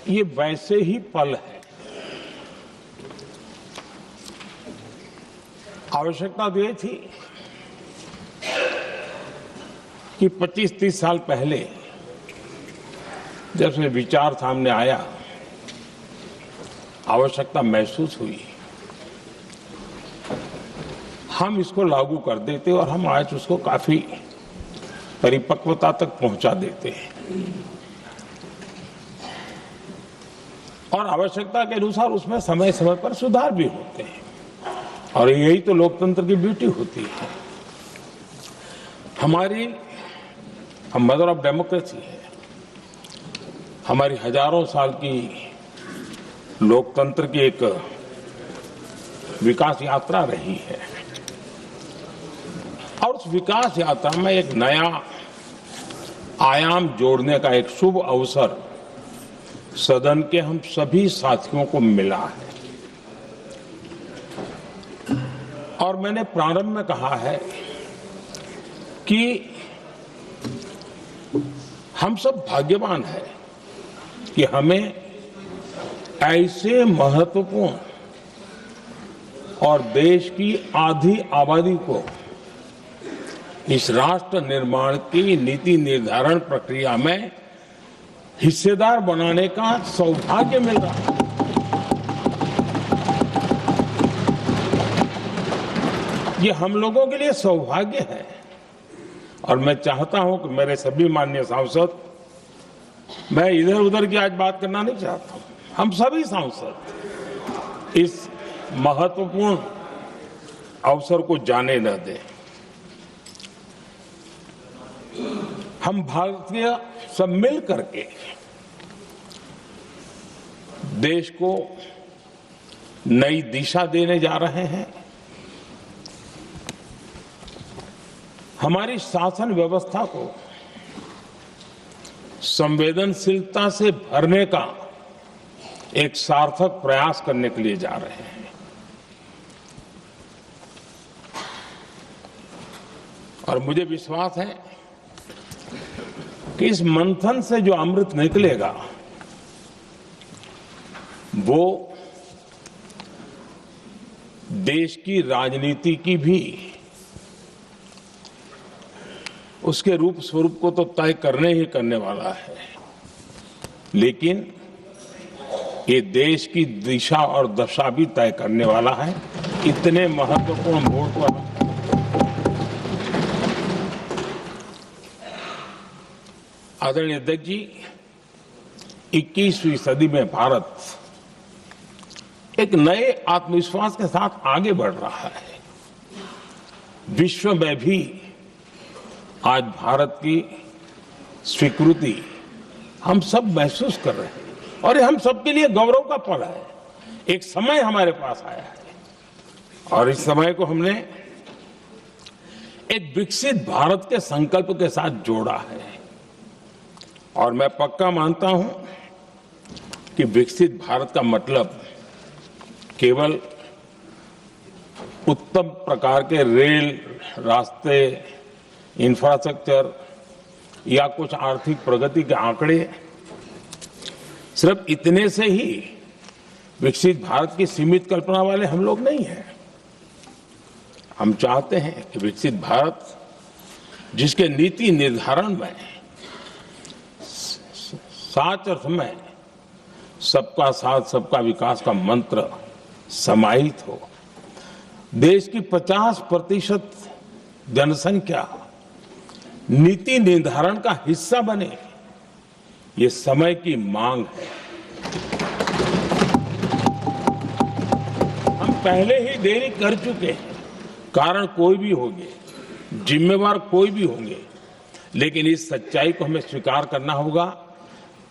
ये वैसे ही पल है। आवश्यकता तो ये थी कि 25-30 साल पहले जब से विचार सामने आया, आवश्यकता महसूस हुई, हम इसको लागू कर देते और हम आज उसको काफी परिपक्वता तक पहुंचा देते हैं और आवश्यकता के अनुसार उसमें समय समय पर सुधार भी होते हैं और यही तो लोकतंत्र की ब्यूटी होती है। हमारी मदर ऑफ डेमोक्रेसी है, हमारी हजारों साल की लोकतंत्र की एक विकास यात्रा रही है और उस विकास यात्रा में एक नया आयाम जोड़ने का एक शुभ अवसर सदन के हम सभी साथियों को मिला है। और मैंने प्रारंभ में कहा है कि हम सब भाग्यवान हैं कि हमें ऐसे महत्वपूर्ण और देश की आधी आबादी को इस राष्ट्र निर्माण की नीति निर्धारण प्रक्रिया में हिस्सेदार बनाने का सौभाग्य मिल रहा है। ये हम लोगों के लिए सौभाग्य है और मैं चाहता हूं कि मेरे सभी माननीय सांसद, मैं इधर उधर की आज बात करना नहीं चाहता हूं, हम सभी सांसद इस महत्वपूर्ण अवसर को जाने न दें। हम भारतीय सब मिल करके देश को नई दिशा देने जा रहे हैं। हमारी शासन व्यवस्था को संवेदनशीलता से भरने का एक सार्थक प्रयास करने के लिए जा रहे हैं। और मुझे विश्वास है कि इस मंथन से जो अमृत निकलेगा वो देश की राजनीति की भी उसके रूप स्वरूप को तो तय करने ही करने वाला है, लेकिन ये देश की दिशा और दशा भी तय करने वाला है। इतने महत्वपूर्ण मोड़ पर आदरणीय अध्यक्ष जी, 21वीं सदी में भारत एक नए आत्मविश्वास के साथ आगे बढ़ रहा है। विश्व में भी आज भारत की स्वीकृति हम सब महसूस कर रहे हैं और ये हम सबके लिए गौरव का पल है। एक समय हमारे पास आया है और इस समय को हमने एक विकसित भारत के संकल्प के साथ जोड़ा है और मैं पक्का मानता हूं कि विकसित भारत का मतलब केवल उत्तम प्रकार के रेल, रास्ते, इंफ्रास्ट्रक्चर या कुछ आर्थिक प्रगति के आंकड़े, सिर्फ इतने से ही विकसित भारत की सीमित कल्पना वाले हम लोग नहीं हैं। हम चाहते हैं कि विकसित भारत जिसके नीति निर्धारण में साच अर्थ में सबका साथ सबका विकास का मंत्र समाहित हो, देश की 50% जनसंख्या नीति निर्धारण का हिस्सा बने, ये समय की मांग है। हम पहले ही देरी कर चुके हैं, कारण कोई भी होंगे, जिम्मेवार कोई भी होंगे, लेकिन इस सच्चाई को हमें स्वीकार करना होगा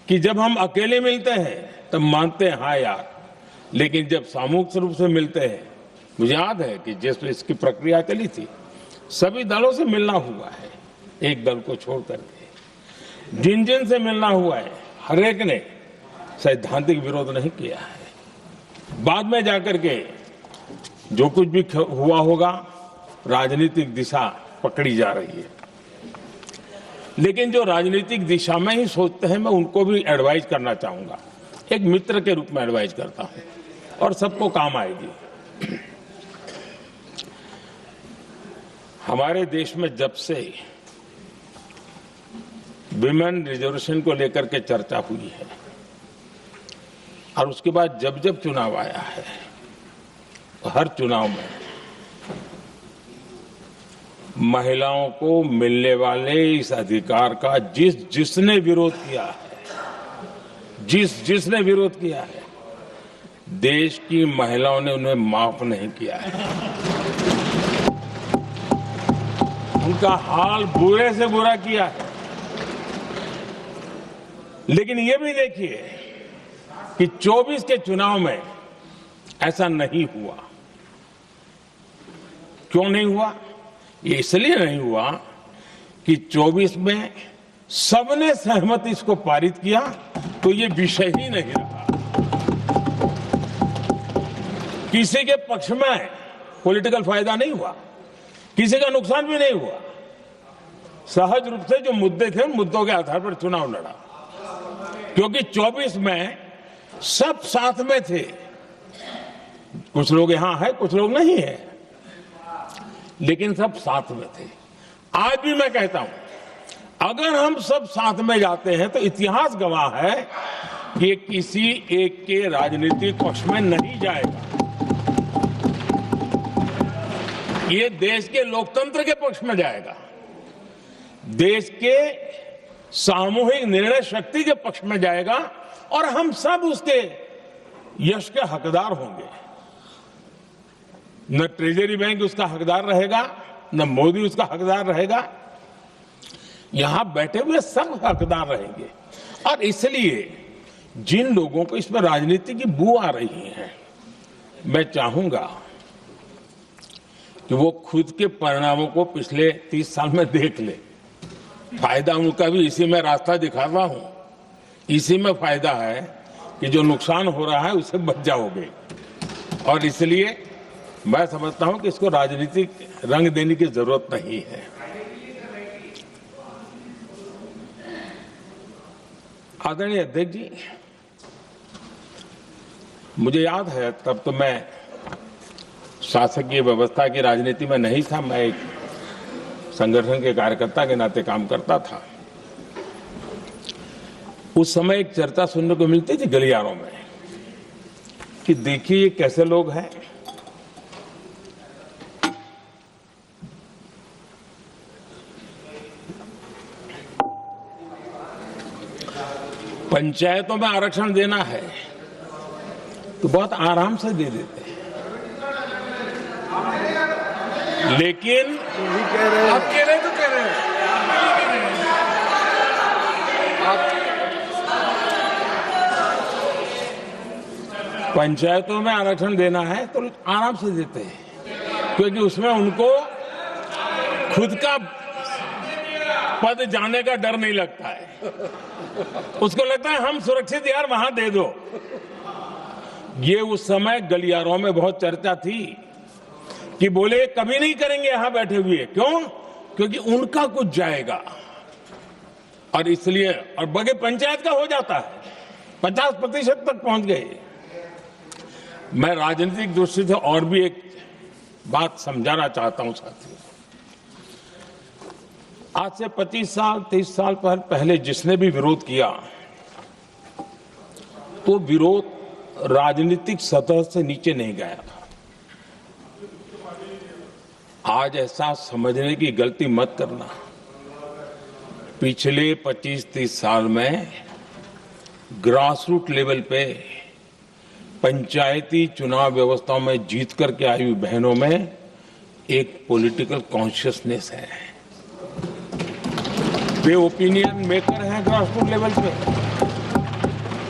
कि जब हम अकेले मिलते हैं तब मानते हैं हाँ यार, लेकिन जब सामूहिक रूप से मिलते हैं, मुझे याद है कि जैसे इसकी प्रक्रिया चली थी, सभी दलों से मिलना हुआ है, एक दल को छोड़ करके जिन जिन से मिलना हुआ है, हर एक ने सैद्धांतिक विरोध नहीं किया है। बाद में जाकर के जो कुछ भी हुआ होगा, राजनीतिक दिशा पकड़ी जा रही है, लेकिन जो राजनीतिक दिशा में ही सोचते हैं, मैं उनको भी एडवाइस करना चाहूंगा एक मित्र के रूप में एडवाइज करता हूं और सबको काम आएगी। हमारे देश में जब से विमेन रिजर्वेशन को लेकर के चर्चा हुई है और उसके बाद जब जब चुनाव आया है, हर चुनाव में महिलाओं को मिलने वाले इस अधिकार का जिसने विरोध किया है, जिसने विरोध किया है, देश की महिलाओं ने उन्हें माफ नहीं किया है। उनका हाल बुरे से बुरा किया है। लेकिन ये भी देखिए कि 24 के चुनाव में ऐसा नहीं हुआ। क्यों नहीं हुआ? ये इसलिए नहीं हुआ कि 24 में सबने सहमति इसको पारित किया, तो ये विषय ही नहीं रहा। किसी के पक्ष में पॉलिटिकल फायदा नहीं हुआ, किसी का नुकसान भी नहीं हुआ। सहज रूप से जो मुद्दे थे, उन मुद्दों के आधार पर चुनाव लड़ा, क्योंकि 24 में सब साथ में थे। कुछ लोग यहां है, कुछ लोग नहीं है, लेकिन सब साथ में थे। आज भी मैं कहता हूं, अगर हम सब साथ में जाते हैं तो इतिहास गवाह है कि ये किसी एक के राजनीतिक पक्ष में नहीं जाएगा। ये देश के लोकतंत्र के पक्ष में जाएगा, देश के सामूहिक निर्णय शक्ति के पक्ष में जाएगा और हम सब उसके यश के हकदार होंगे। न ट्रेजरी बैंक उसका हकदार रहेगा, न मोदी उसका हकदार रहेगा। यहां बैठे हुए सब हकदार रहेंगे। और इसलिए जिन लोगों को इसमें राजनीति की बू आ रही है, मैं चाहूंगा कि वो खुद के परिणामों को पिछले 30 साल में देख ले। फायदा उनका भी इसी में रास्ता दिखा रहा हूं। इसी में फायदा है कि जो नुकसान हो रहा है उससे बच जाओगे। और इसलिए मैं समझता हूं कि इसको राजनीतिक रंग देने की जरूरत नहीं है। आदरणीय अध्यक्ष जी, मुझे याद है तब तो मैं शासकीय व्यवस्था की राजनीति में नहीं था। मैं एक संगठन के कार्यकर्ता के नाते काम करता था। उस समय एक चर्चा सुनने को मिलती थी गलियारों में कि देखिए ये कैसे लोग हैं, पंचायतों में आरक्षण देना है तो बहुत आराम से दे देते हैं, लेकिन आप कह रहे हैं तो कह रहे हैं पंचायतों में आरक्षण देना है तो आराम से देते हैं, क्योंकि उसमें उनको खुद का पद जाने का डर नहीं लगता है। उसको लगता है हम सुरक्षित यार वहां दे दो। ये उस समय गलियारों में बहुत चर्चा थी कि बोले कभी नहीं करेंगे यहां बैठे हुए। क्यों? क्योंकि उनका कुछ जाएगा। और इसलिए और बगे पंचायत का हो जाता है, 50% तक पहुंच गए। मैं राजनीतिक दृष्टि से और भी एक बात समझाना चाहता हूं साथियों। आज से 25 साल 30 साल पहले जिसने भी विरोध किया तो विरोध राजनीतिक सतह से नीचे नहीं गया था। आज ऐसा समझने की गलती मत करना। पिछले 25-30 साल में ग्रास रूट लेवल पे पंचायती चुनाव व्यवस्थाओं में जीत करके आई हुई बहनों में एक पॉलिटिकल कॉन्शियसनेस है। वे ओपिनियन मेकर हैं ग्रास रूट लेवल पे।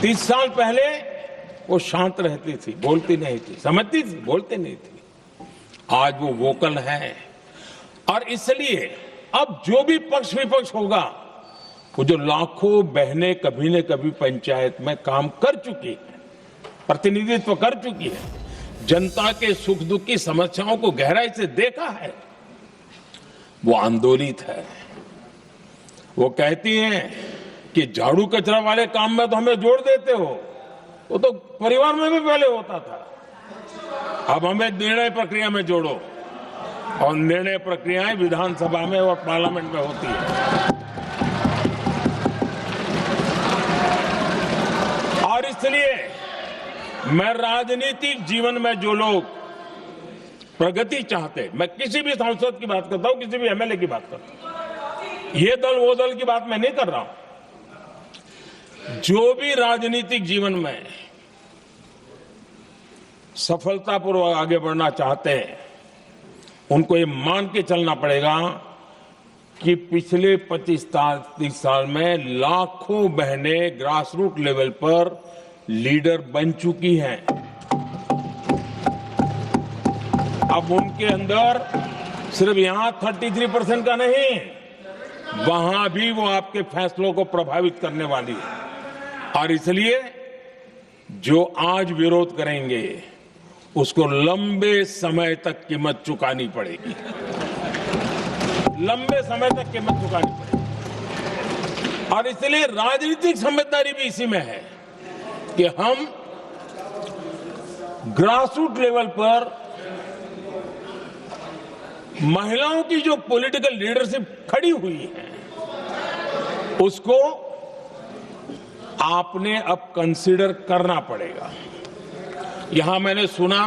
30 साल पहले वो शांत रहती थी, बोलती नहीं थी, समझती थी, बोलती नहीं थी। आज वो वोकल है। और इसलिए अब जो भी पक्ष विपक्ष होगा, वो जो लाखों बहनें कभी न कभी पंचायत में काम कर चुकी है, प्रतिनिधित्व कर चुकी है, जनता के सुख दुख की समस्याओं को गहराई से देखा है, वो आंदोलित है। वो कहती हैं कि झाड़ू कचरा वाले काम में तो हमें जोड़ देते हो, वो तो परिवार में भी पहले होता था। अब हमें निर्णय प्रक्रिया में जोड़ो, और निर्णय प्रक्रियाएं विधानसभा में और पार्लियामेंट में होती है। और इसलिए मैं राजनीतिक जीवन में जो लोग प्रगति चाहते, मैं किसी भी सांसद की बात करता हूं, किसी भी एमएलए की बात करता हूं, ये दल वो दल की बात मैं नहीं कर रहा हूं। जो भी राजनीतिक जीवन में सफलतापूर्वक आगे बढ़ना चाहते हैं, उनको ये मान के चलना पड़ेगा कि पिछले 25-30 साल में लाखों बहनें ग्रास रूट लेवल पर लीडर बन चुकी हैं। अब उनके अंदर सिर्फ यहां 33% का नहीं, वहां भी वो आपके फैसलों को प्रभावित करने वाली है। और इसलिए जो आज विरोध करेंगे उसको लंबे समय तक कीमत चुकानी पड़ेगी, लंबे समय तक कीमत चुकानी पड़ेगी। और इसलिए राजनीतिक समझदारी भी इसी में है कि हम ग्रास रूट लेवल पर महिलाओं की जो पॉलिटिकल लीडरशिप खड़ी हुई है, उसको आपने अब कंसीडर करना पड़ेगा। यहां मैंने सुना,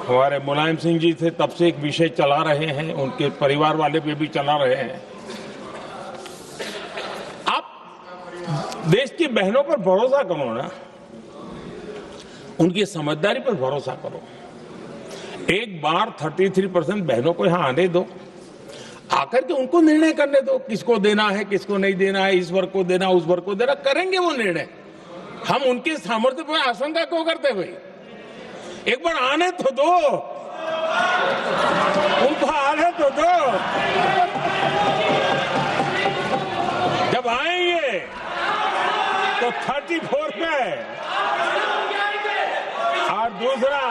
हमारे मुलायम सिंह जी थे, तब से एक विषय चला रहे हैं, उनके परिवार वाले भी चला रहे हैं। आप देश की बहनों पर भरोसा करो ना, उनकी समझदारी पर भरोसा करो। एक बार 33% बहनों को यहां आने दो, आकर के उनको निर्णय करने दो, किसको देना है, किसको नहीं देना है, इस वर्ग को देना, उस वर्ग को देना, करेंगे वो निर्णय। हम उनके सामर्थ्य पर आशंका क्यों करते भाई? एक बार आने तो दो, उनको आने तो दो। जब आएंगे तो 34 पे, और दूसरा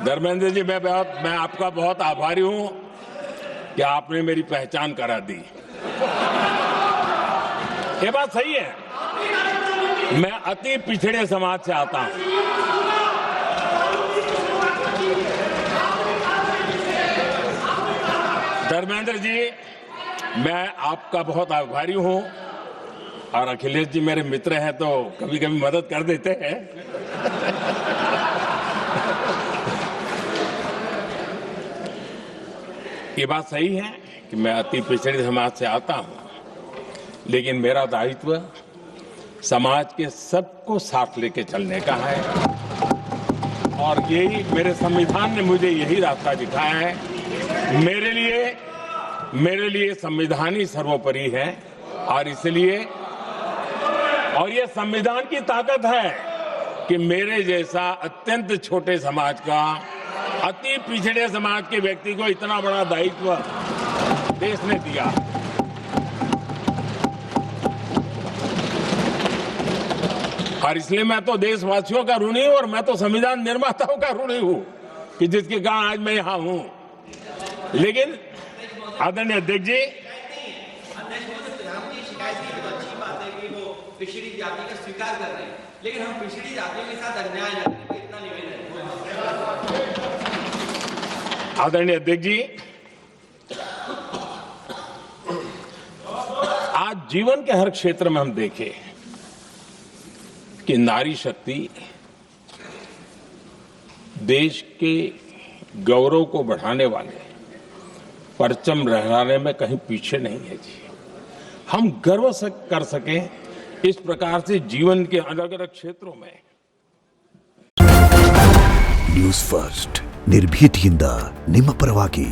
धर्मेंद्र जी, मैं आपका बहुत आभारी हूं कि आपने मेरी पहचान करा दी। ये बात सही है, मैं अति पिछड़े समाज से आता हूं। धर्मेंद्र जी, मैं आपका बहुत आभारी हूं, और अखिलेश जी मेरे मित्र हैं तो कभी कभी मदद कर देते हैं। ये बात सही है कि मैं अति पिछड़े समाज से आता हूं, लेकिन मेरा दायित्व समाज के सबको साथ लेके चलने का है, और यही मेरे संविधान ने मुझे यही रास्ता दिखाया है। मेरे लिए संविधान ही सर्वोपरि है, और इसलिए, और ये संविधान की ताकत है कि मेरे जैसा अत्यंत छोटे समाज का, अति पिछड़े समाज के व्यक्ति को इतना बड़ा दायित्व देश ने दिया। और इसलिए मैं तो देशवासियों का ऋणी हूं, और मैं तो संविधान निर्माताओं का ऋणी हूं कि जिसके कारण आज मैं यहां हूं। लेकिन आदरणीय अध्यक्ष जी, पिछड़ी जाति का स्वीकार कर रहे हैं, लेकिन हम पिछड़ी जातियों के साथ अन्याय न करें, इतना निवेदन है। आदरणीय अध्यक्ष जी, आज जीवन के हर क्षेत्र में हम देखें कि नारी शक्ति देश के गौरव को बढ़ाने वाले परचम लहराने में कहीं पीछे नहीं है जी। हम गर्व कर सकें इस प्रकार से जीवन के अलग अलग क्षेत्रों में। न्यूज़ फर्स्ट, ನಿರ್ಭೀತಿಯಿಂದ ನಿಮ್ಮ ಪರವಾಗಿ।